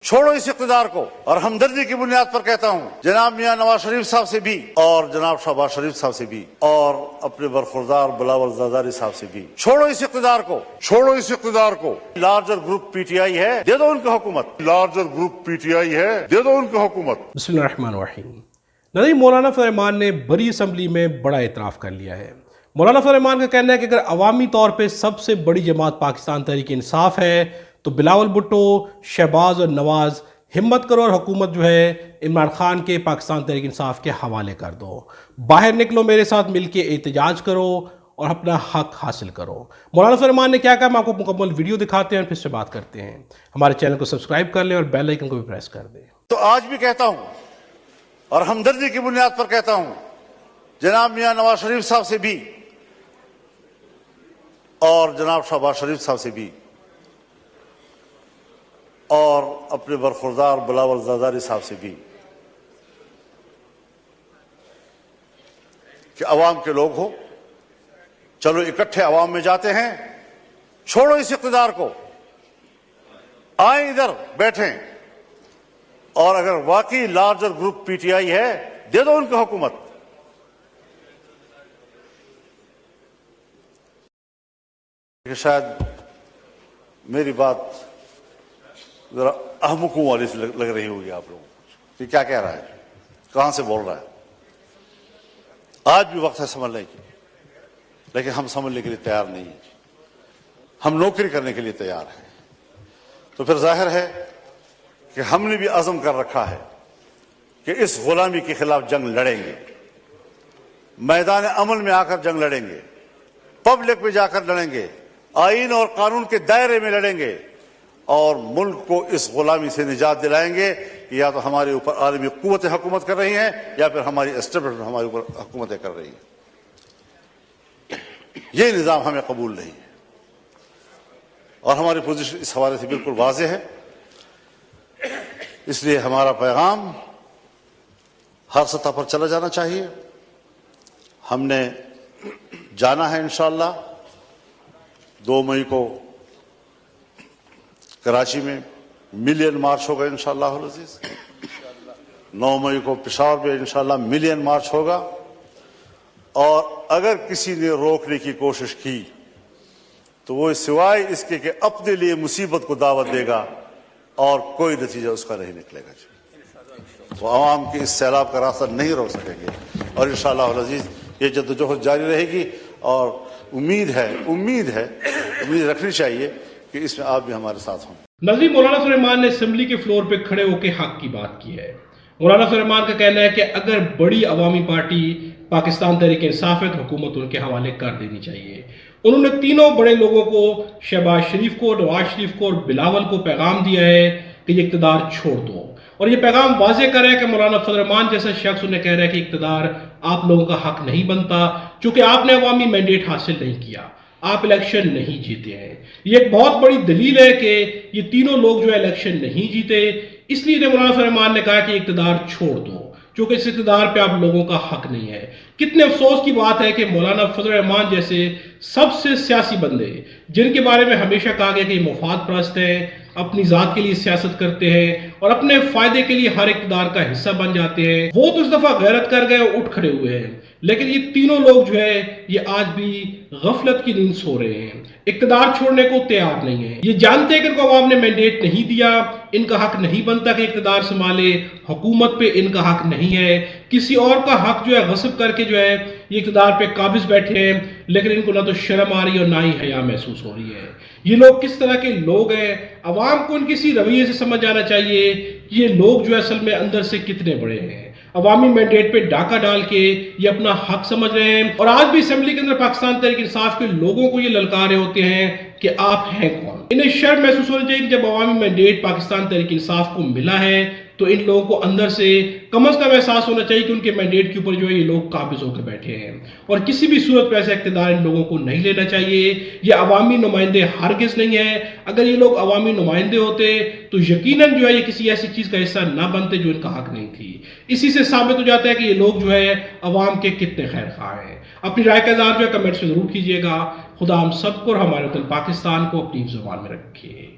छोड़ो इस इक़्तिदार को। और हमदर्दी की बुनियाद पर कहता हूँ, जनाब मियां नवाज शरीफ साहब से भी और जनाब शहबाज शरीफ साहब से भी और अपने बरखुरदार बिलावल ज़रदारी साहब से भी, छोड़ो इस इक़्तिदार को, छोड़ो इस इक़्तिदार को। लार्जर ग्रुप पीटीआई है, दे दो उनको हुकूमत। लार्जर ग्रुप पीटीआई है, दे दो उनको हुकूमत। बिस्मिल्लाहिर्रहमानिर्रहीम। नाज़रीन, मौलाना फजल रहमान ने बड़ी असम्बली में बड़ा इतराफ़ कर लिया है। मौलाना फजल रहमान का कहना है कि अगर अवामी तौर पर सबसे बड़ी जमात पाकिस्तान तहरीक इंसाफ है तो बिलावल भुट्टो, शहबाज और नवाज हिम्मत करो और हुकूमत जो है इमरान खान के पाकिस्तान तहरीक इंसाफ के हवाले कर दो। बाहर निकलो, मेरे साथ मिलके एहतजाज करो और अपना हक हासिल करो। मौलाना फजल रहमान ने क्या कहा, हम आपको मुकम्मल वीडियो दिखाते हैं और फिर से बात करते हैं। हमारे चैनल को सब्सक्राइब कर लें और बेल आइकन को भी प्रेस कर दें। तो आज भी कहता हूँ और हमदर्दी की बुनियाद पर कहता हूँ, जनाब मियां नवाज शरीफ साहब से भी और जनाब शहबाज शरीफ साहब से भी और अपने बरखुरदार बिलावल ज़रदारी साहब से भी कि अवाम के लोग हो, चलो इकट्ठे अवाम में जाते हैं, छोड़ो इस इक़्तिदार को, आए इधर बैठें और अगर वाकई लार्जर ग्रुप पीटीआई है, दे दो उनको हुकूमत। शायद मेरी बात जरा अहमुकों वाली से लग रही होगी आप लोगों को कि क्या कह रहा है, कहां से बोल रहा है। आज भी वक्त है समझने की, लेकिन हम समझने के लिए तैयार नहीं है। हम नौकरी करने के लिए तैयार हैं। तो फिर जाहिर है कि हमने भी अज़म कर रखा है कि इस गुलामी के खिलाफ जंग लड़ेंगे, मैदान अमल में आकर जंग लड़ेंगे, पब्लिक में जाकर लड़ेंगे, आईन और कानून के दायरे में लड़ेंगे और मुल्क को इस गुलामी से निजात दिलाएंगे कि या तो हमारे ऊपर आलमी कुव्वतें हुकूमत कर रही हैं या फिर हमारी एस्टेब्लिशमेंट हमारे ऊपर हुकूमतें कर रही है। ये निज़ाम हमें कबूल नहीं है और हमारी पोजीशन इस हवाले से बिल्कुल वाज़ेह है। इसलिए हमारा पैगाम हर सतह पर चला जाना चाहिए। हमने जाना है इंशाअल्लाह 2 मई को कराची में मिलियन मार्च होगा इंशाअल्लाह अज़ीज़। 9 मई को पेशावर में इंशाअल्लाह मिलियन मार्च होगा और अगर किसी ने रोकने की कोशिश की तो वो सिवाय इसके कि अपने लिए मुसीबत को दावत देगा और कोई नतीजा उसका नहीं निकलेगा। वो आवाम के इस सैलाब का रास्ता नहीं रोक सकेंगे और इंशाअल्लाह अज़ीज़ ये जद्दोजहद जारी रहेगी और उम्मीद रखनी चाहिए कि इसमें आप भी हमारे साथ हों। नाज़रीन, मौलाना फजल रहमान ने असेंबली के फ्लोर पे खड़े होकर हक की बात की है। मौलाना फजल रहमान का कहना है कि अगर बड़ी अवामी पार्टी पाकिस्तान तहरीक इंसाफ है तो हुकूमत उनके हवाले कर देनी चाहिए। उन्होंने तीनों बड़े लोगों को, शहबाज शरीफ को, नवाज शरीफ को और बिलावल को पैगाम दिया है कि ये इक़्तिदार छोड़ दो और ये पैगाम वाज़ेह कर रहा है कि मौलाना फजल रहमान जैसा शख्स उन्हें कह रहा है कि इक़्तिदार आप लोगों का हक नहीं बनता क्योंकि आपने अवामी मैंडेट हासिल नहीं किया, आप इलेक्शन नहीं जीते हैं। ये एक बहुत बड़ी दलील है कि ये तीनों लोग जो है इलेक्शन नहीं जीते, इसलिए मौलाना फजल रहमान ने कहा कि इक़्तिदार छोड़ दो क्योंकि इस इक़्तिदार पे आप लोगों का हक नहीं है। कितने अफसोस की बात है कि मौलाना फजल रहमान जैसे सबसे सियासी बंदे जिनके बारे में हमेशा कहा गया कि ये मुफाद परस्त हैं, अपनी जात के लिए सियासत करते हैं और अपने फायदे के लिए हर इक़्तिदार का हिस्सा बन जाते हैं, वो तो इस दफा गैरत कर गए, उठ खड़े हुए हैं। लेकिन ये तीनों लोग जो है ये आज भी गफलत की नींद सो रहे हैं, इक़्तिदार छोड़ने को तैयार नहीं है। ये जानते हैं कि इनको अवाम ने मैंडेट नहीं दिया, इनका हक नहीं बनता कि इक़्तिदार संभाले, हुकूमत पे इनका हक नहीं है, किसी और का हक जो है गस्ब करके जो है ये इक़्तिदार पे काबिज बैठे हैं, लेकिन इनको ना तो शर्म आ रही है और ना ही हया महसूस हो रही है। ये लोग किस तरह के लोग हैं, अवाम को इनके इसी रवैये से समझ आना चाहिए कि ये लोग जो है असल में अंदर से कितने बड़े हैं। अवामी मैंडेट पे डाका डाल के ये अपना हक समझ रहे हैं और आज भी असेंबली के अंदर पाकिस्तान तहरीक इंसाफ के लोगों को ये ललकार रहे होते हैं कि आप हैं कौन। इन्हें शर्म महसूस होनी चाहिए कि जब अवामी मैंडेट पाकिस्तान तहरीक इंसाफ को मिला है तो इन लोगों को अंदर से कम अज कम एहसास होना चाहिए कि उनके मैंडेट के ऊपर जो है ये लोग काबिज होकर बैठे हैं और किसी भी सूरत में ऐसा इक़्तिदार इन लोगों को नहीं लेना चाहिए। ये अवामी नुमाइंदे हरगिज़ नहीं है। अगर ये लोग अवामी नुमाइंदे होते तो यकीनन जो है ये किसी ऐसी चीज़ का हिस्सा ना बनते जो इनका हक नहीं थी। इसी से साबित हो जाता है कि ये लोग जो है अवाम के कितने खैर खा हैं। अपनी राय का इज़हार जो है कमेंट्स में ज़रूर कीजिएगा। खुदा हम सबको और हमारे वतन पाकिस्तान को अपनी ज़ुबान में रखे।